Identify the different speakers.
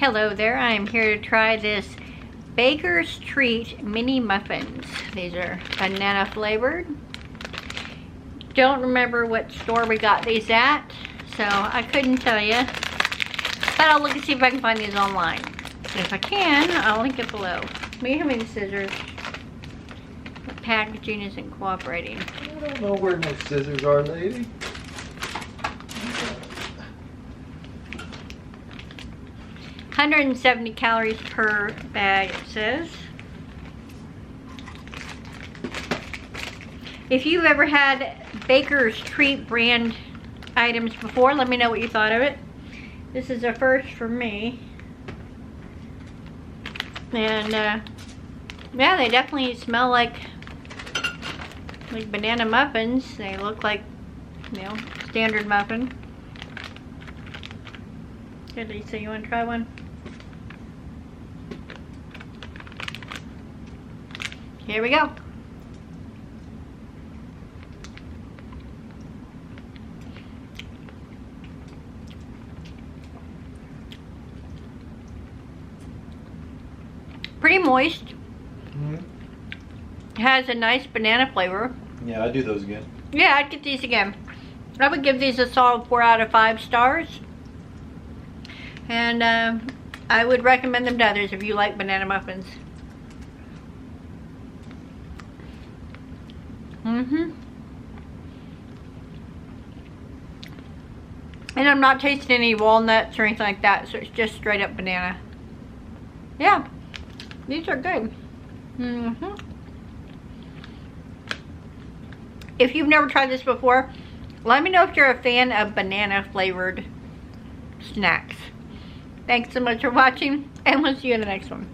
Speaker 1: Hello there, I am here to try this Baker's Treat mini muffins. These are banana flavored. Don't remember what store we got these at, so I couldn't tell you. But I'll look and see if I can find these online. If I can, I'll link it below. Me having the scissors. The packaging isn't cooperating.
Speaker 2: I don't know where my scissors are, lady.
Speaker 1: 170 calories per bag, it says. If you've ever had Baker's Treat brand items before, let me know what you thought of it. This is a first for me. And yeah, they definitely smell like banana muffins. They look like, you know, standard muffin. Good, Lisa, you want to try one? Here we go. Pretty moist. It has a nice banana flavor.
Speaker 2: Yeah, I'd do those again.
Speaker 1: Yeah, I'd get these again. I would give these a solid 4 out of 5 stars. And I would recommend them to others if you like banana muffins. And I'm not tasting any walnuts or anything like that, so it's just straight up banana. Yeah, these are good. If you've never tried this before, let me know if you're a fan of banana flavored snacks. Thanks so much for watching, and we'll see you in the next one.